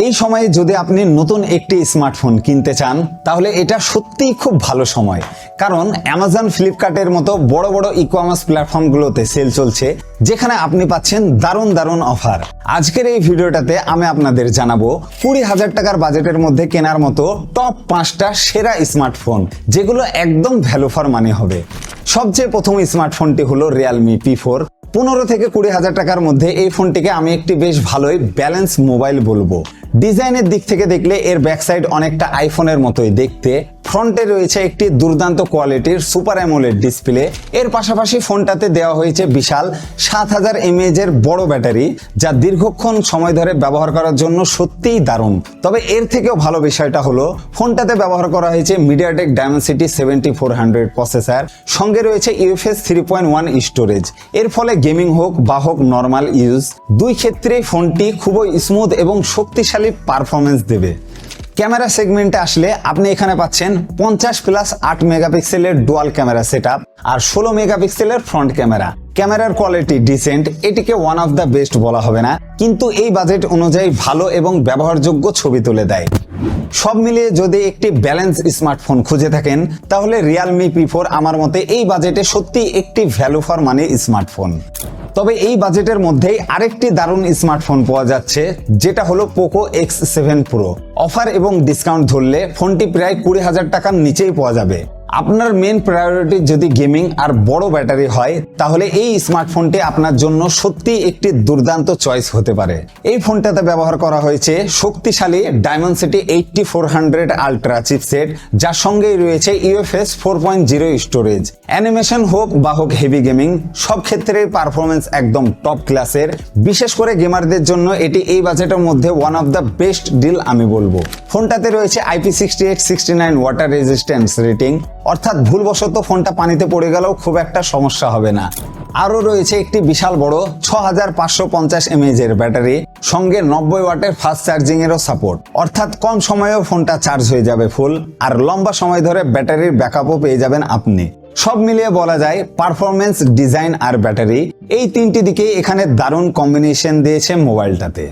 এই সময়ে যদি আপনি নতুন একটি স্মার্টফোন কিনতে চান তাহলে এটা সত্যিই খুব ভালো সময়, কারণ অ্যামাজন, ফ্লিপকার্টের মতো বড় বড় ই-কমার্স প্ল্যাটফর্মগুলোতে সেল চলছে, যেখানে আপনি পাচ্ছেন দারুণ দারুণ অফার। আজকের এই ভিডিওটাতে আমি আপনাদের জানাবো 20,000 টাকার বাজেটের মধ্যে কেনার মতো টপ 5টা সেরা স্মার্টফোন, যেগুলো একদম ভ্যালু ফর মানি হবে। সবচেয়ে প্রথম স্মার্টফোনটি হলো রিয়েলমি P4। 15 থেকে 20,000 টাকার মধ্যে এই ফোনটিকে আমি একটি বেশ ভালোই ব্যালেন্স মোবাইল বলবো। ডিজাইনের দিক থেকে দেখলে এর ব্যাক সাইড অনেকটা আইফোনের মতোই দেখতে। ফ্রন্টে রয়েছে একটি দুর্দান্ত কোয়ালিটির সুপার অ্যামোলেড ডিসপ্লে। এর পাশাপাশি ফোনটাতে দেওয়া হয়েছে বিশাল 7000 mAh এর বড় ব্যাটারি, যা দীর্ঘক্ষণ সময় ধরে ব্যবহার করার জন্য সত্যিই দারুণ। তবে এর থেকেও ভালো বিষয়টা হলো ফোনটাতে ব্যবহার করা হয়েছে মিডিয়াটেক ডায়মেনসিটি 7400 প্রসেসর, সঙ্গে রয়েছে UFS 3.1 স্টোরেজ। এর ফলে গেমিং হোক বা হোক নর্মাল ইউজ, দুই ক্ষেত্রেই ফোনটি খুবই স্মুথ এবং শক্তিশালী পারফরমেন্স দেবে। ক্যামেরা সেগমেন্টে আসলে আপনি এখানে পাচ্ছেন 50+8 মেগাপিক্সেলের ডুয়াল ক্যামেরা সেটআপ আর 16 মেগাপিক্সেলের ফ্রন্ট ক্যামেরা। ক্যামেরার কোয়ালিটি ডিসেন্ট, এটিকে ওয়ান অফ দ্য বেস্ট বলা হবে না, কিন্তু এই বাজেট অনুযায়ী ভালো এবং ব্যবহারযোগ্য ছবি তুলে দেয়। সব মিলিয়ে যদি একটি ব্যালেন্স স্মার্টফোন খুঁজে থাকেন তাহলে রিয়েলমি P4 আমার মতে এই বাজেটে সত্যি একটি ভ্যালু ফর মানি স্মার্টফোন। তবে এই বাজেটের মধ্যেই আরেকটি দারুণ স্মার্টফোন পাওয়া যাচ্ছে, যেটা হলো পোকো X7 Pro। অফার এবং ডিসকাউন্ট ধরলে ফোনটি প্রায় 20,000 টাকার নিচেই পাওয়া যাবে। আপনার মেন প্রায়োরিটি যদি গেমিং আর বড় ব্যাটারি হয় তাহলে এই স্মার্টফোনটি আপনার জন্য সত্যি একটি দুর্দান্ত চয়েস হতে পারে। এই ফোনটাতে ব্যবহার করা হয়েছে শক্তিশালী ডায়মেনসিটি 8400 আলট্রা চিপসেট, যার সঙ্গেই রয়েছে UFS 4.0 স্টোরেজ। অ্যানিমেশন হোক বা হোক হেভি গেমিং, সব ক্ষেত্রেই পারফরমেন্স একদম টপ ক্লাসের। বিশেষ করে গেমারদের জন্য এটি এই বাজেটের মধ্যে one of the best deal আমি বলবো। ফোনটাতে রয়েছে IP68-69 ওয়াটার রেজিস্ট্যান্স রেটিং, অর্থাৎ ভুলবশত ফোনটা পানিতে পড়ে গেলেও খুব একটা সমস্যা হবে না। আরও রয়েছে একটি বিশাল বড় 6550 mAh এর ব্যাটারি, সঙ্গে 90 ওয়াটের ফাস্ট চার্জিং এরও সাপোর্ট, অর্থাৎ কম সময়েও ফোনটা চার্জ হয়ে যাবে ফুল, আর লম্বা সময় ধরে ব্যাটারির ব্যাকআপও পেয়ে যাবেন আপনি। সব মিলিয়ে বলা যায় পারফরমেন্স, ডিজাইন আর ব্যাটারি, এই তিনটি দিকে এখানে দারুণ কম্বিনেশন দিয়েছে মোবাইলটাতে।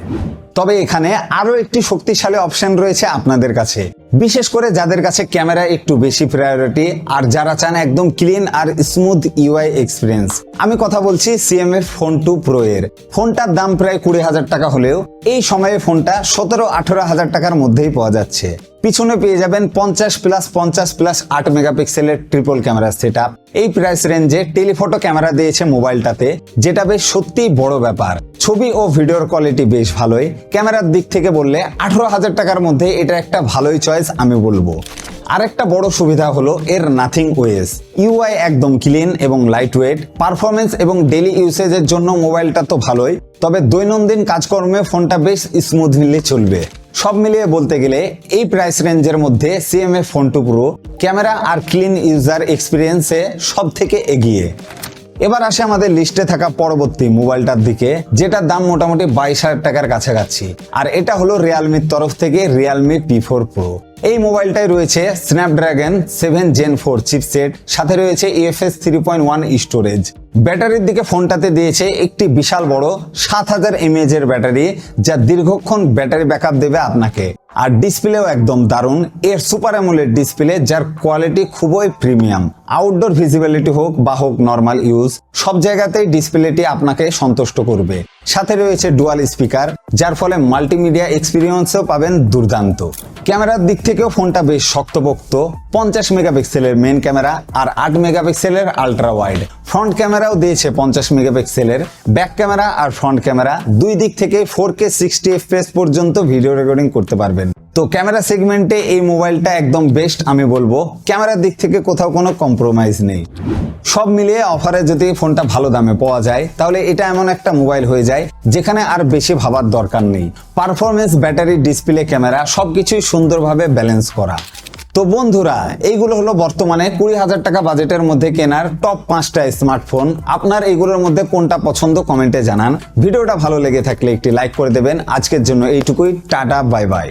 তবে এখানে আরো একটি শক্তিশালী অপশন রয়েছে আপনাদের কাছে, বিশেষ করে যাদের কাছে ক্যামেরা একটু বেশি প্রায়োরিটি আর যারা চান একদম ক্লিন আর স্মুথ UI এক্সপিরিয়েন্স। আমি কথা বলছি CMF Phone 2 Pro এর। ফোনটার দাম প্রায় 20,000 টাকা হলেও এই সময়ে ফোনটা 17-18,000 টাকার মধ্যেই পাওয়া যাচ্ছে। পিছনে পেয়ে যাবেন 50+50+8 মেগাপিক্সেলের ট্রিপল ক্যামেরা সেটআপ। এই প্রাইস রেঞ্জে টেলিফটো ক্যামেরা দিয়েছে মোবাইলটাতে, যেটা বেশ সত্যিই বড় ব্যাপার। ছবি ও ভিডিওর কোয়ালিটি বেশ ভালোই। ক্যামেরার দিক থেকে বললে 18,000 টাকার মধ্যে এটা একটা ভালোই চয়েস আমি বলবো। আরেকটা বড় সুবিধা হলো এর নাথিং ওএস। UI একদম ক্লিন এবং লাইট ওয়েট। পারফরমেন্স এবং ডেইলি ইউসেজের জন্য মোবাইলটা তো ভালোই, তবে দৈনন্দিন কাজকর্মে ফোনটা বেশ স্মুথলি চলবে। সব মিলিয়ে বলতে গেলে এই প্রাইস রেঞ্জের মধ্যে CMF Phone 2 Pro ক্যামেরা আর ক্লিন ইউজার এক্সপিরিয়েন্সে সব থেকে এগিয়ে। এবার আসে আমাদের লিস্টে থাকা পরবর্তী মোবাইলটার দিকে, যেটার দাম মোটামুটি 22,000 টাকার কাছাকাছি, আর এটা হলো রিয়েলমির তরফ থেকে রিয়েলমি P4 Pro। এই মোবাইলটায় রয়েছে স্ন্যাপড্রাগন 7 Gen 4 চিপসেট, সাথে রয়েছে UFS 3.1 স্টোরেজ। ব্যাটারির দিকে ফোনটাতে দিয়েছে একটি বিশাল বড় 7000 mAh এর ব্যাটারি, যা দীর্ঘক্ষণ ব্যাটারি ব্যাকআপ দেবে আপনাকে। আর ডিসপ্লেও একদম দারুণ। এর সুপার অ্যামোলেড ডিসপ্লে, যার কোয়ালিটি খুবই প্রিমিয়াম। আউটডোর ভিজিবিলিটি হোক বা হোক নর্মাল ইউজ, সব জায়গাতেই ডিসপ্লেটি আপনাকে সন্তুষ্ট করবে। সাথে রয়েছে ডুয়াল স্পিকার, যার ফলে মাল্টিমিডিয়া এক্সপিরিয়েন্সও পাবেন দুর্দান্ত। ক্যামেরার দিক থেকেও ফোনটা বেশ শক্তপোক্ত। 50 মেগাপিক্সেলের মেন ক্যামেরা আর 8 মেগাপিক্সেলের আলট্রা ওয়াইড। ফ্রন্ট ক্যামেরাও দিয়েছে 50 মেগাপিক্সেলের। ব্যাক ক্যামেরা আর ফ্রন্ট ক্যামেরা দুই দিক থেকে 4K 60 FPS পর্যন্ত ভিডিও রেকর্ডিং করতে পারবেন। তো ক্যামেরা সেগমেন্টে এই মোবাইলটা একদম বেস্ট আমি বলবো। ক্যামেরার দিক থেকে কোথাও কোনো কম্প্রোমাইজ নেই। সব মিলিয়ে অফারে যদি ফোনটা ভালো দামে পাওয়া যায় তাহলে এটা এমন একটা মোবাইল হয়ে যায় যেখানে আর বেশি ভাবার দরকার নেই। পারফরমেন্স, ব্যাটারি, ডিসপ্লে, ক্যামেরা সবকিছুই সুন্দরভাবে ব্যালেন্স করা। তো বন্ধুরা, এইগুলো হলো বর্তমানে 20,000 টাকা বাজেটের মধ্যে কেনার টপ 5টা স্মার্টফোন। আপনার এইগুলোর মধ্যে কোনটা পছন্দ কমেন্টে জানান। ভিডিওটা ভালো লেগে থাকলে একটি লাইক করে দেবেন। আজকের জন্য এইটুকুই। Tata, bye bye.